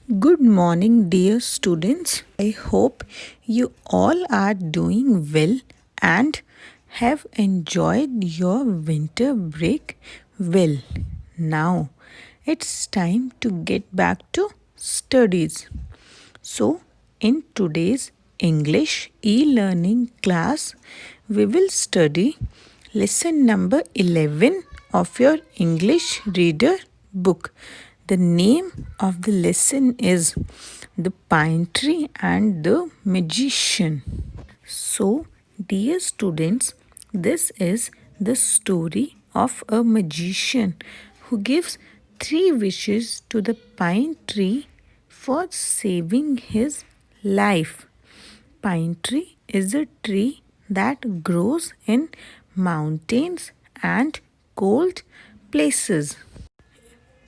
Good morning, dear students. I hope you all are doing well and have enjoyed your winter break well. Now it's time to get back to studies. So, in today's English e learning class, we will study lesson number 11 of your English reader book. The name of the lesson is The Pine Tree and the Magician. So, dear students, this is the story of a magician who gives 3 wishes to the pine tree for saving his life. Pine tree is a tree that grows in mountains and cold places.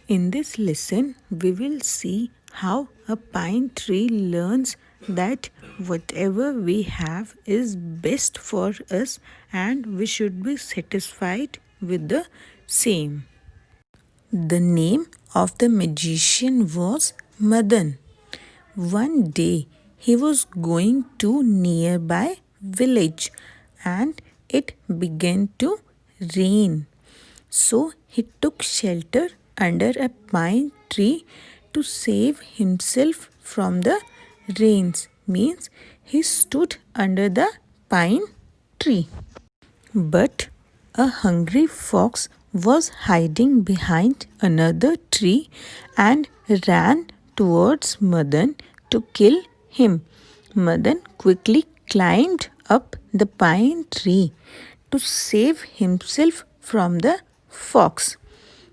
In this lesson, we will see how a pine tree learns that whatever we have is best for us and we should be satisfied with the same. The name of the magician was Madan. One day he was going to nearby village and it began to rain. So he took shelter under a pine tree to save himself from the rains. Means he stood under the pine tree. But a hungry fox was hiding behind another tree and ran towards Madan to kill him. Madan quickly climbed up the pine tree to save himself from the fox.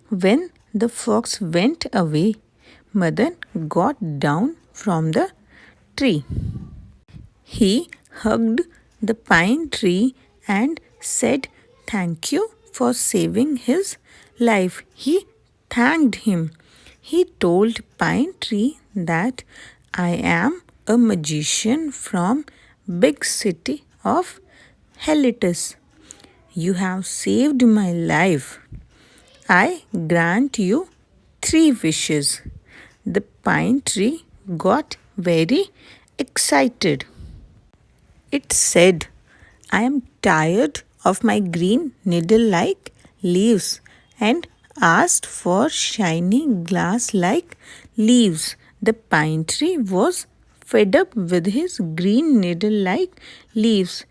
When the fox went away, Madan got down from the tree. He hugged the pine tree and said thank you for saving his life. He thanked him. He told Pine Tree that I am a magician from big city of Helitus. You have saved my life. I grant you 3 wishes. The pine tree got very excited. It said, I am tired of my green needle like leaves and asked for shiny glass like leaves. The pine tree was fed up with his green needle like leaves.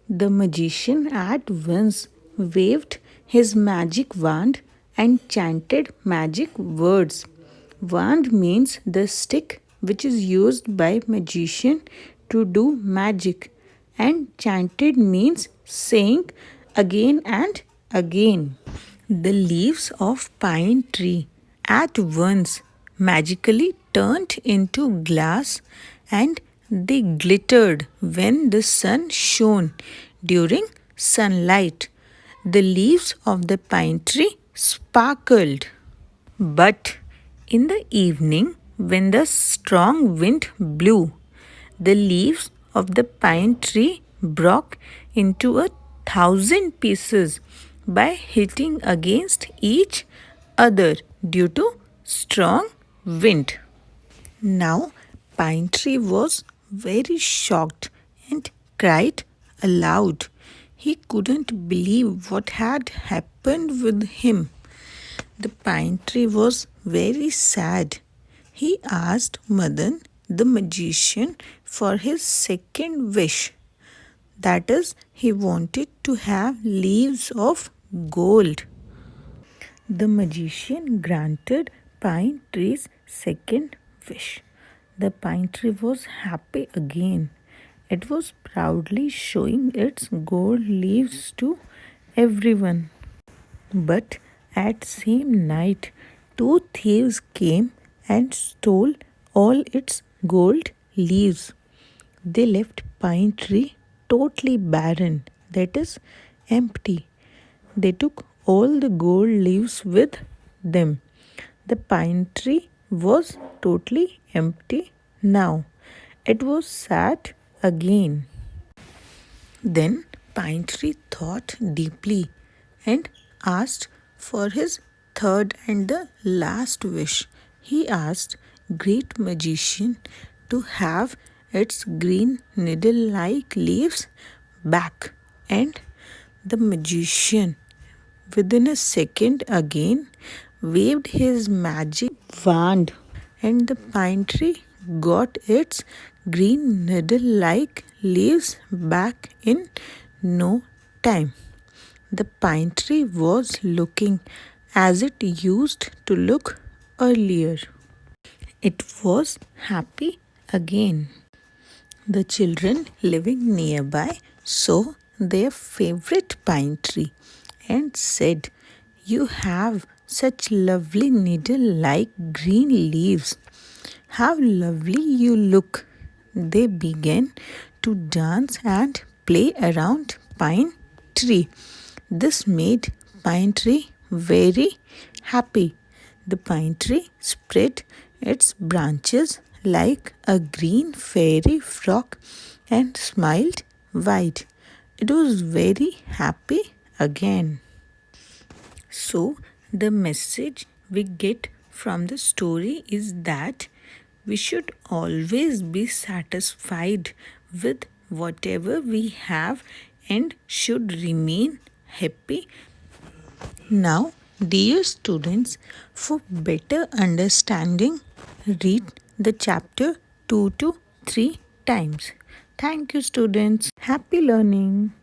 The magician at once waved his magic wand and chanted magic words. Wand means the stick which is used by magician to do magic, and chanted means saying again and again. The leaves of pine tree at once magically turned into glass and they glittered when the sun shone during sunlight. The leaves of the pine tree sparkled. But in the evening, when the strong wind blew, the leaves of the pine tree broke into 1,000 pieces by hitting against each other due to strong wind. Now, Pine Tree was very shocked and cried aloud. He couldn't believe what had happened with him. The pine tree was very sad. He asked Madan, the magician, for his second wish. That is, he wanted to have leaves of gold. The magician granted Pine Tree's second wish. The pine tree was happy again. It was proudly showing its gold leaves to everyone. But at same night, 2 thieves came and stole all its gold leaves. They left pine tree totally barren, that is, empty. They took all the gold leaves with them. The pine tree was totally empty now. It was sad again. Then Pine Tree thought deeply and asked for his third and the last wish. He asked, great magician to have its green needle-like leaves back, and the magician within a second again waved his magic wand, and the pine tree got its green needle-like leaves back in no time. The pine tree was looking as it used to look earlier. It was happy again. The children living nearby saw their favorite pine tree and said, "You have such lovely needle like green leaves. How lovely you look." They began to dance and play around pine tree. This made pine tree very happy. The pine tree spread its branches like a green fairy frock and smiled wide. It was very happy again. So, the message we get from the story is that we should always be satisfied with whatever we have and should remain happy. Now, dear students, for better understanding, read the chapter 2 to 3 times. Thank you, students. Happy learning.